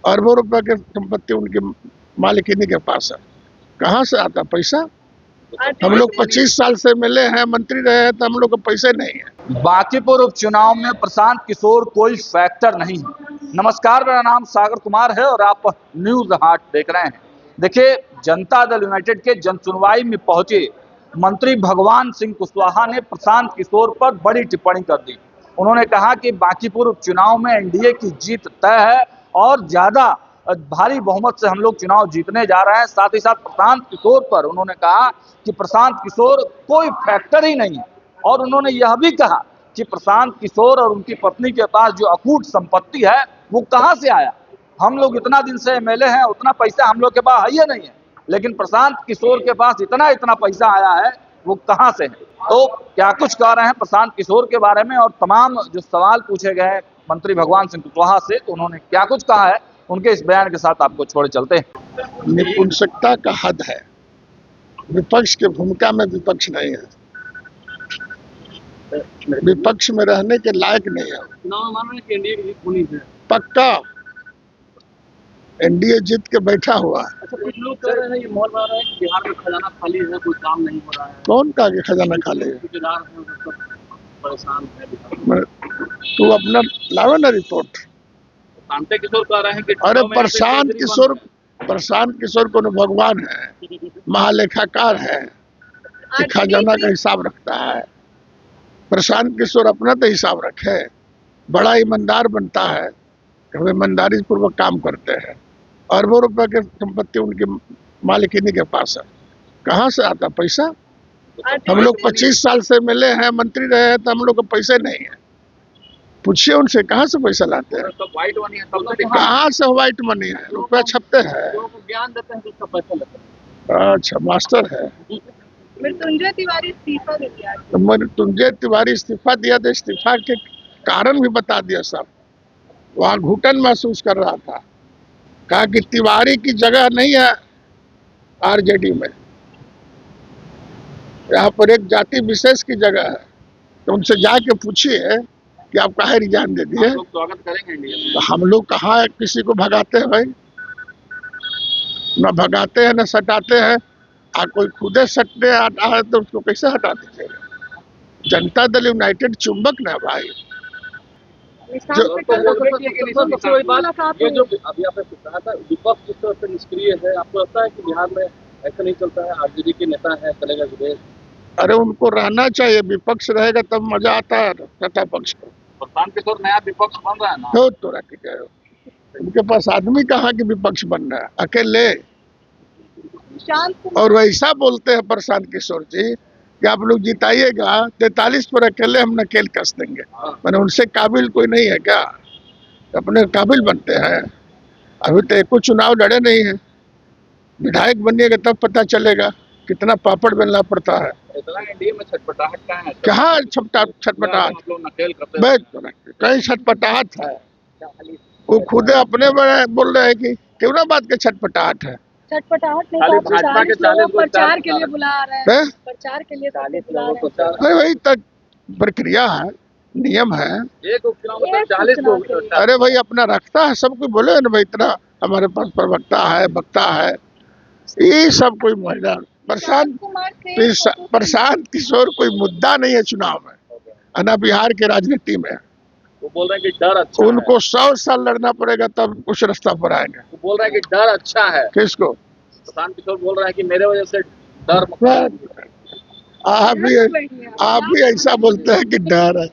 अरबों रुपए की संपत्ति उनकी मालिकिनी के पास है। कहाँ से आता पैसा? हम लोग 25 साल से मिले हैं, मंत्री रहे हैं, तो हम लोग को पैसे नहीं है। बांकीपुर उपचुनाव में प्रशांत किशोर कोई फैक्टर नहीं है। नमस्कार, मेरा नाम सागर कुमार है और आप न्यूज हाट देख रहे हैं। देखिए, जनता दल यूनाइटेड के जनसुनवाई में पहुंचे मंत्री भगवान सिंह कुशवाहा ने प्रशांत किशोर पर बड़ी टिप्पणी कर दी। उन्होंने कहा कि बांकीपुर उपचुनाव में एनडीए की जीत तय है और ज्यादा भारी बहुमत से हम लोग चुनाव जीतने जा रहे हैं। साथ ही साथ प्रशांत किशोर पर उन्होंने कहा कि प्रशांत किशोर कोई फैक्टर ही नहीं है और उन्होंने यह भी कहा कि प्रशांत किशोर और उनकी पत्नी के पास जो अकूट संपत्ति है वो कहां से आया। हम लोग इतना दिन से एमएलए हैं, उतना पैसा हम लोग के पास है ही नहीं है, लेकिन प्रशांत किशोर के पास इतना पैसा आया है, वो कहां से है। तो क्या कुछ कह रहे हैं प्रशांत किशोर के बारे में और तमाम जो सवाल पूछे गए मंत्री भगवान सिंह कुशवाहा से, तो उन्होंने क्या कुछ कहा है, उनके इस बयान के साथ आपको छोड़े चलते हैं। निपुंसकता का हद है, विपक्ष की भूमिका में विपक्ष नहीं है, विपक्ष में रहने के लायक नहीं है। चुनाव मान रहे हैं कि एनडीए की जीत होनी है। पक्का एनडीए जीत के बैठा हुआ है। अच्छा, कुछ लोग कह रहे हैं, ये मोहर मार रहे हैं कि बिहार में खजाना खाली है, कोई काम नहीं हो रहा है। कौन का के खजाना खाली है? ठेकेदार हैं, वो सब परेशान है। तू अपना लाओ ना रिपोर्ट। प्रशांत किशोर कह रहे हैं कि अरे प्रशांत किशोर को भगवान है, महालेखाकार है, कि खजाना का हिसाब रखता है। प्रशांत किशोर अपना तो हिसाब रखे, बड़ा ईमानदार बनता है, हम ईमानदारी पूर्वक काम करते हैं। अरबों रुपए की संपत्ति उनकी मालिकिनी के पास है। कहाँ से आता पैसा? हम लोग 25 साल से मिले हैं, मंत्री रहे हैं, तो हम लोग को पैसे नहीं है। पूछिए उनसे, कहाँ से पैसा लाते हैं? व्हाइट मनी है, कहाँ से व्हाइट मनी है? रुपया छपते हैं, ज्ञान देते हैं तो उसका पैसा लेते हैं। अच्छा, मास्टर है। मृत्युंजय तिवारी इस्तीफा दे दिया। तो मृत्युंजय तिवारी इस्तीफा दिया, तो इस्तीफा के कारण भी बता दिया सब। वहाँ घुटन महसूस कर रहा था, कहा कि तिवारी की जगह नहीं है आरजेडी में, यहाँ पर एक जाति विशेष की जगह है। तो उनसे जाके पूछिए कि आप काहे रिजाइन दे दिए। स्वागत करेंगे तो हम लोग कहाँ किसी को भगाते हैं भाई, न भगाते हैं न सटाते हैं। कोई खुदे सटने आता है तो उसको कैसे हटा दीजिएगा? जनता दल यूनाइटेड चुंबक ना भाई। जो अभी आपने कहा था विपक्ष जिस तरह से निष्क्रिय है, आपको लगता है कि बिहार में ऐसा नहीं चलता है? आरजेडी के नेता है, चलेगा विदेश। अरे उनको रहना चाहिए, विपक्ष रहेगा तब मजा आता है सत्ता पक्ष को। प्रशांत किशोर नया विपक्ष बन रहा है ना, हो तो उनके पास आदमी कहाँ की विपक्ष बन रहा है, अकेले। और वैसा बोलते हैं प्रशांत किशोर जी कि आप लोग जिताइएगा 43 पर अकेले हम नकेल कस देंगे। मैंने उनसे काबिल कोई नहीं है क्या? अपने काबिल बनते हैं। अभी तो एको चुनाव लड़े नहीं है, विधायक बनिएगा तब पता चलेगा कितना पापड़ बेलना पड़ता है। इतना एनडीए में छटपटाहट का है? कहाँ छटपटाहट? कहीं छटपटाहट है? वो खुद अपने बोल रहे हैं कि क्यों ना बात के छटपटाहट है। छटपटाहट नहीं, भाजपा के 40 लोग प्रचार के लिए बुला रहे हैं, प्रचार के लिए 40 लोग। वही तक प्रक्रिया है, नियम है। एक उपचुनाव में 40 लोग। अरे भाई अपना रखता है, सब कोई बोले ना भाई इतना हमारे पास प्रवक्ता है, वक्ता है, ये सब कोई महिला। प्रशांत किशोर कोई मुद्दा नहीं है चुनाव में, ना बिहार के राजनीति में। वो बोल रहे हैं कि डर अच्छा उनको 100 साल लड़ना पड़ेगा तब कुछ रास्ता पर आएंगे। वो बोल रहे हैं कि डर अच्छा है। किसको? प्रशांत किशोर बोल रहे हैं कि मेरे वजह से डर। आप भी ऐसा बोलते हैं कि डर है।